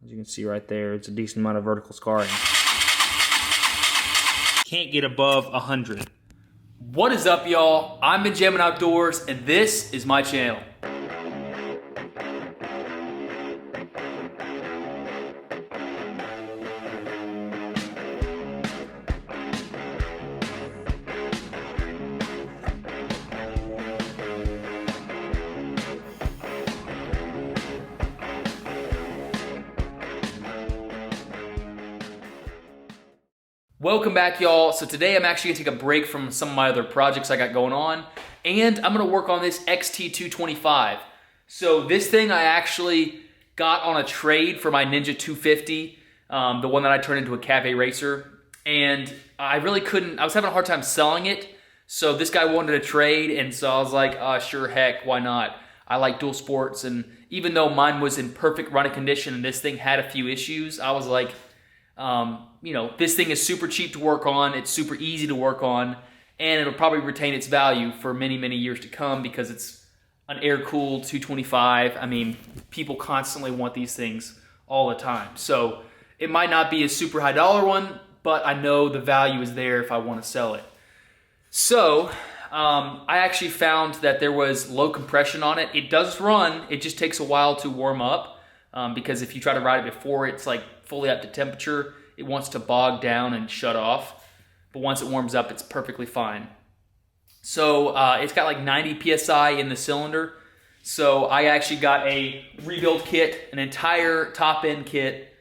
As you can see right there, it's a decent amount of vertical scarring. Can't get above 100. What is up, y'all? I'm Benjamin Outdoors, and this is my channel. Welcome back, y'all. So today I'm actually gonna take a break from some of my other projects I got going on, and I'm gonna work on this XT225. So this thing I actually got on a trade for my Ninja 250, the one that I turned into a cafe racer, and I really couldn't, I was having a hard time selling it, so this guy wanted a trade, and so I was like, sure, heck, why not? I like dual sports, and even though mine was in perfect running condition and this thing had a few issues, I was like, you know, this thing is super cheap to work on, it's super easy to work on, and it'll probably retain its value for many, many years to come because it's an air-cooled 225. I mean, people constantly want these things all the time. So it might not be a super high dollar one, but I know the value is there if I want to sell it. So I actually found that there was low compression on it. It does run, it just takes a while to warm up because if you try to ride it before it's like fully up to temperature, it wants to bog down and shut off. But once it warms up, it's perfectly fine. So it's got like 90 PSI in the cylinder. So I actually got a rebuild kit, an entire top end kit,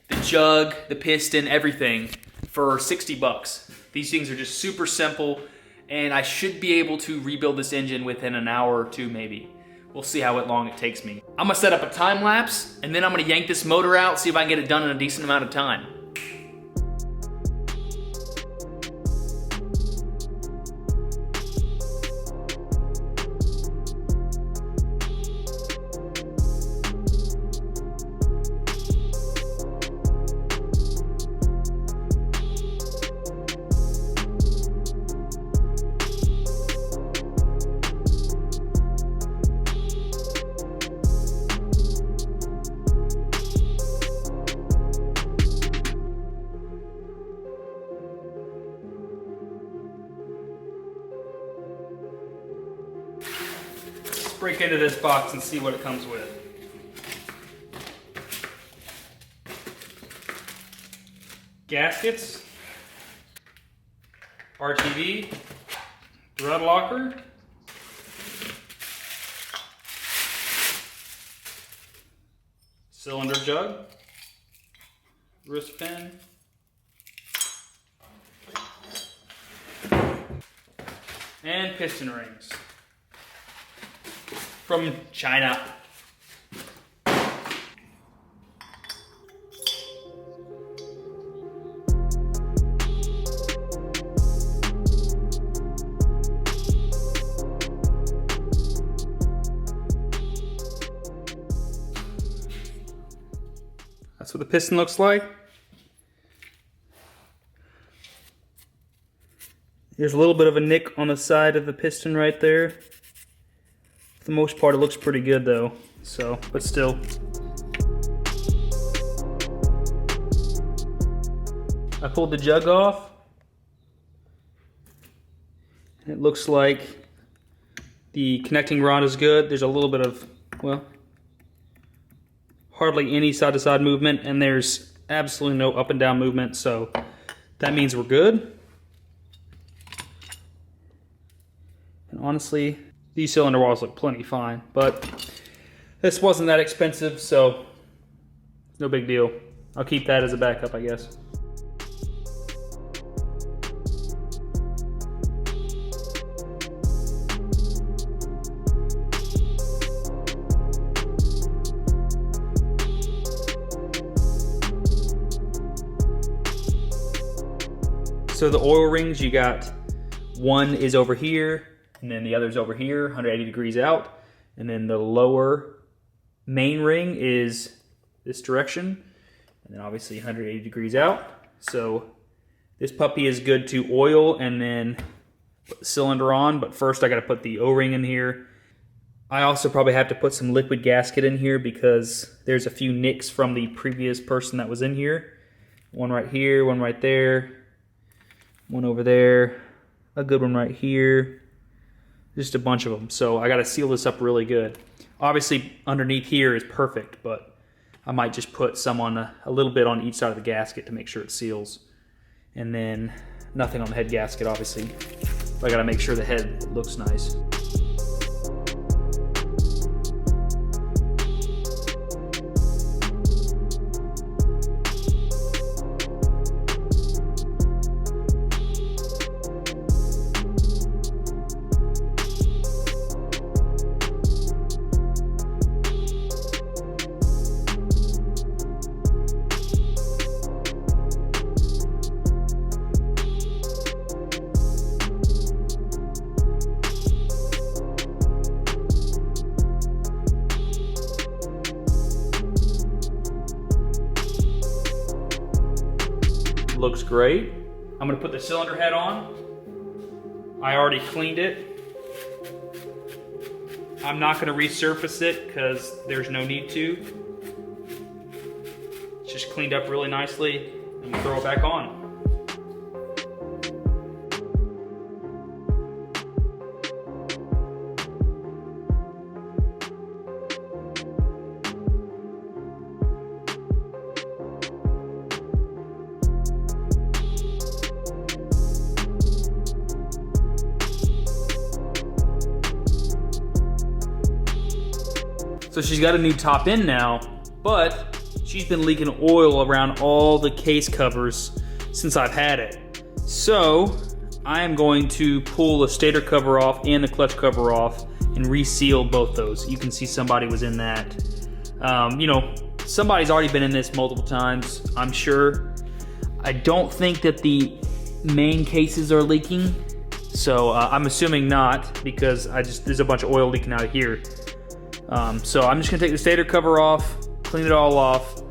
the jug, the piston, everything for 60 bucks. These things are just super simple, and I should be able to rebuild this engine within an hour or two maybe. We'll see how long it takes me. I'm gonna set up a time lapse, and then I'm gonna yank this motor out, see if I can get it done in a decent amount of time. Break into this box and see what it comes with. Gaskets, RTV, thread locker, cylinder jug, wrist pin, and piston rings. From China. That's what the piston looks like. There's a little bit of a nick on the side of the piston right there. For the most part, it looks pretty good though, so, but still. I pulled the jug off. It looks like the connecting rod is good. There's a little bit of, well, hardly any side-to-side movement, and there's absolutely no up and down movement, so that means we're good. And honestly, these cylinder walls look plenty fine, but this wasn't that expensive, so no big deal. I'll keep that as a backup, I guess. So the oil rings, you got one is over here, and then the other's over here, 180 degrees out. And then the lower main ring is this direction, and then obviously 180 degrees out. So this puppy is good to oil and then put the cylinder on, but first I gotta put the O-ring in here. I also probably have to put some liquid gasket in here because there's a few nicks from the previous person that was in here. One right here, one right there, one over there, a good one right here. Just a bunch of them. So I got to seal this up really good. Obviously underneath here is perfect, but I might just put some on a little bit on each side of the gasket to make sure it seals. And then nothing on the head gasket, obviously. But I got to make sure the head looks nice. Looks great. I'm gonna put the cylinder head on. I already cleaned it. I'm not gonna resurface it because there's no need to. It's just cleaned up really nicely and throw it back on. So she's got a new top end now, but she's been leaking oil around all the case covers since I've had it. So I am going to pull the stator cover off and the clutch cover off and reseal both those. You can see somebody was in that. You know, somebody's already been in this multiple times, I'm sure. I don't think that the main cases are leaking. So I'm assuming not, because there's a bunch of oil leaking out of here. So I'm just gonna take the stator cover off, clean it all off,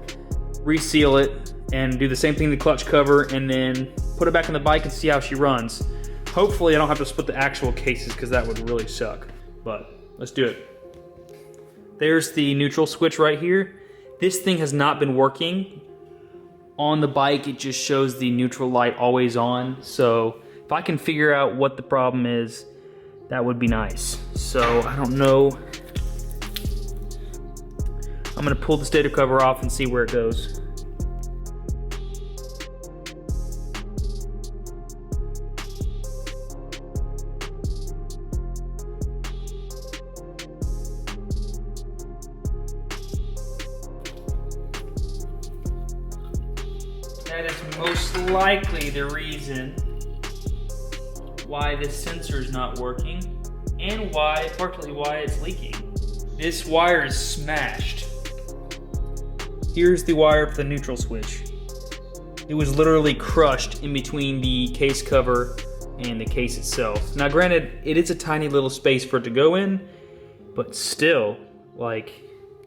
reseal it, and do the same thing to the clutch cover, and then put it back on the bike and see how she runs. Hopefully I don't have to split the actual cases because that would really suck, but let's do it. There's the neutral switch right here. This thing has not been working. On the bike, it just shows the neutral light always on. So if I can figure out what the problem is, that would be nice. So I don't know. I'm gonna pull the stator cover off and see where it goes. That is most likely the reason why this sensor is not working and partly why it's leaking. This wire is smashed. Here's the wire for the neutral switch. It was literally crushed in between the case cover and the case itself. Now granted, it is a tiny little space for it to go in, but still, like,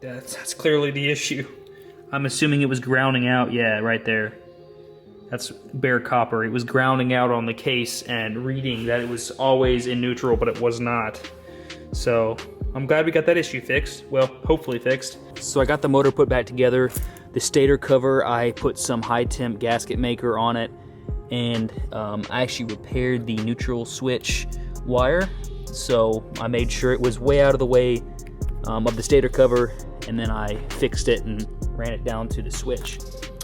that's clearly the issue. I'm assuming it was grounding out, yeah, right there. That's bare copper. It was grounding out on the case and reading that it was always in neutral, but it was not. So I'm glad we got that issue fixed. Well, hopefully fixed. So I got the motor put back together. The stator cover, I put some high temp gasket maker on it, and I actually repaired the neutral switch wire. So I made sure it was way out of the way of the stator cover, and then I fixed it and ran it down to the switch.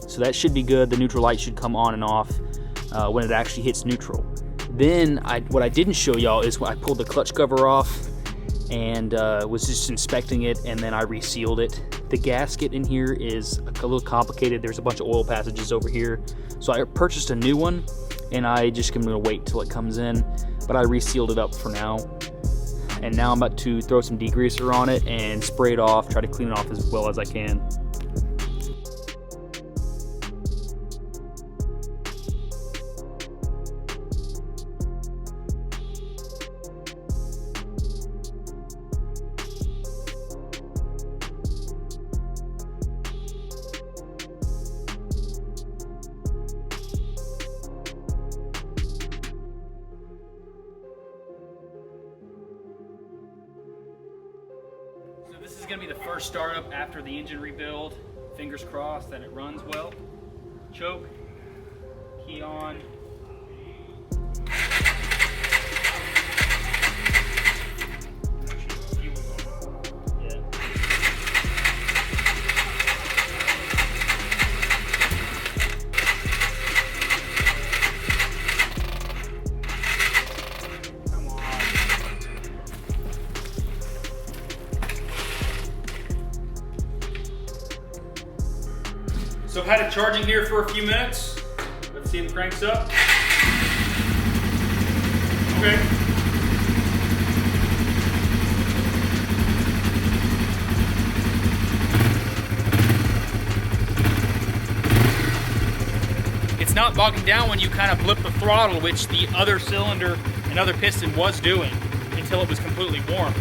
So that should be good. The neutral light should come on and off when it actually hits neutral. Then what I didn't show y'all is when I pulled the clutch cover off and was just inspecting it, and then I resealed it. The gasket in here is a little complicated. There's a bunch of oil passages over here. So I purchased a new one, and I just gonna wait till it comes in, but I resealed it up for now. And now I'm about to throw some degreaser on it and spray it off, try to clean it off as well as I can. gonna be the first startup after the engine rebuild. Fingers crossed that it runs well. Choke, key on. So I've had it charging here for a few minutes. Let's see if it cranks up. Okay. It's not bogging down when you kind of blip the throttle, which the other cylinder and other piston was doing until it was completely warm.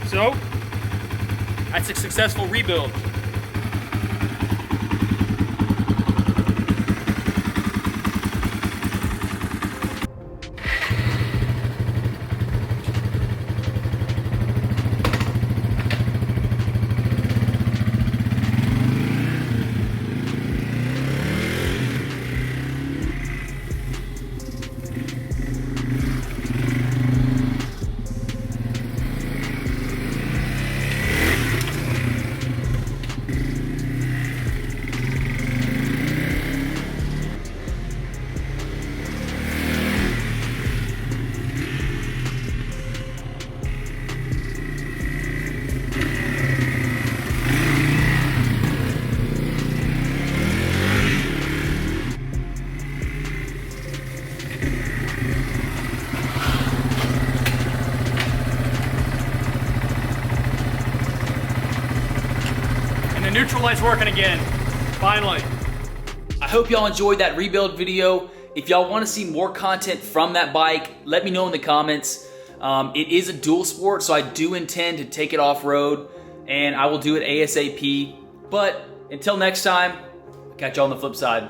So, that's a successful rebuild. Neutral light's working again, finally. I hope y'all enjoyed that rebuild video. If y'all want to see more content from that bike, let me know in the comments. It is a dual sport, so I do intend to take it off-road, and I will do it ASAP. But until next time, catch y'all on the flip side.